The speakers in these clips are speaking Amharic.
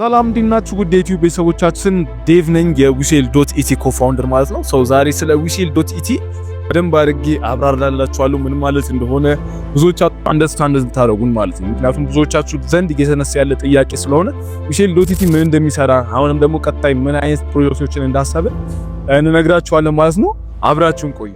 ሰላም እንዲናችሁ ጉድ ዩቲዩብ ቤተሰቦቻችን ዴቭ ነኝ የዊሴል.ኢቲ ኮፋውንደር ማለት ነው። ሰው ዛሬ ስለ ዊሴል.ኢቲ በደንብ አድርጌ አብራራላችኋለሁ ምን ማለት እንደሆነ ብዙዎቻችሁ አንደርስታንድ እንድታደርጉን ማለት ነው። ምክንያቱም ብዙዎቻችሁ ዘንድ እየተነሳ ያለ ጥያቄ ስለሆነ ዊሴል.ኢቲ ምን እንደሚሰራ አሁንም ደግሞ ቀጣይ ምን አይነት ፕሮጀክቶችን እንዳሰበ እንነግራችኋለን ማለት ነው። አብራችሁን ቆዩ።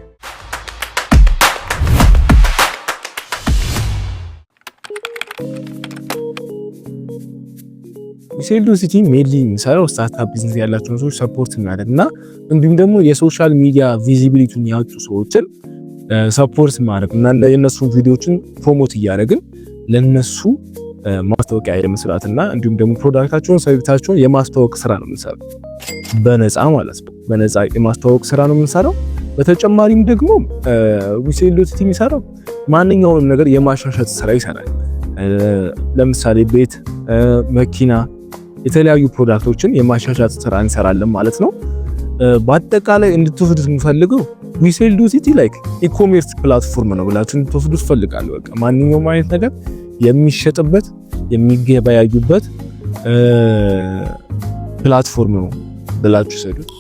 ዊሴል.ኢቲ ሜንሊ የሚሰራው ስታርታፕ ቢዝነስ ያላቸውን ሰዎች ሰፖርት እናደርግና እንዲሁም ደግሞ የሶሻል ሚዲያ ቪዚቢሊቲውን ያጡ ሰዎችን ሰፖርት ማድረግ እና የነሱን ቪዲዮዎችን ፕሮሞት እያደረግን ለነሱ ማስታወቂያ የመስራትና እንዲሁም ደግሞ ፕሮዳክታቸውን ሰርቪሳቸውን የማስተዋወቅ ስራ ነው የምንሰራው፣ በነፃ ማለት ነው። በነፃ የማስተዋወቅ ስራ ነው የምንሰራው። በተጨማሪም ደግሞ ዊሴል.ኢቲ የሚሰራው ማንኛውንም ነገር የማሻሻጥ ስራ ይሰራል። ለምሳሌ ቤት፣ መኪና፣ የተለያዩ ፕሮዳክቶችን የማሻሻጥ ስራ እንሰራለን ማለት ነው። በአጠቃላይ እንድትወስዱት የምፈልገው ዊሴል.ኢቲ ላይክ ኢኮሜርስ ፕላትፎርም ነው ብላችሁ እንድትወስዱት ፈልጋለሁ። በቃ ማንኛውም አይነት ነገር የሚሸጥበት የሚገበያዩበት ፕላትፎርም ነው ብላችሁ ሰዱት።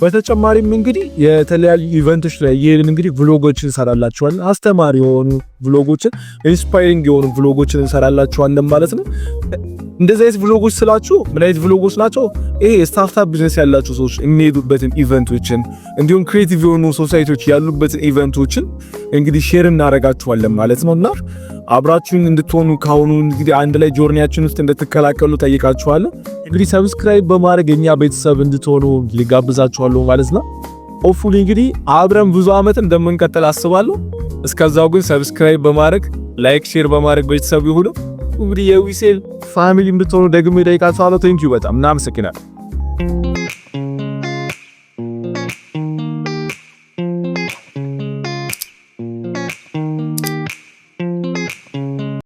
በተጨማሪም እንግዲህ የተለያዩ ኢቨንቶች ላይ ይሄን እንግዲህ ቭሎጎችን እንሰራላችኋለን። አስተማሪ የሆኑ ቭሎጎችን፣ ኢንስፓይሪንግ የሆኑ ቭሎጎችን እንሰራላችኋለን ማለት ነው። እንደዚህ አይነት ቭሎጎች ስላችሁ ምን አይነት ቭሎጎች ናቸው? ይሄ ስታርታፕ ቢዝነስ ያላችሁ ሰዎች የሚሄዱበትን ኢቨንቶችን እንዲሁም ክሬቲቭ የሆኑ ሶሳይቲዎች ያሉበትን ኢቨንቶችን እንግዲህ ሼር እናደርጋችኋለን ማለት ነውና አብራችሁን እንድትሆኑ ካሁኑ እንግዲህ አንድ ላይ ጆርኒያችን ውስጥ እንድትከላከሉ ጠይቃችኋለሁ። እንግዲህ ሰብስክራይብ በማድረግ የኛ ቤተሰብ እንድትሆኑ ሊጋብዛችኋለሁ ማለት ነው። ሆፕፉሊ እንግዲህ አብረን ብዙ አመት እንደምንቀጥል አስባለሁ። እስከዛው ግን ሰብስክራይብ በማድረግ ላይክ፣ ሼር በማድረግ ቤተሰብ ይሁኑ። እንግዲህ የዊሴል ፋሚሊ እንድትሆኑ ደግሜ ጠይቃችኋለሁ። ቴንኪው በጣም እናመሰግናለን።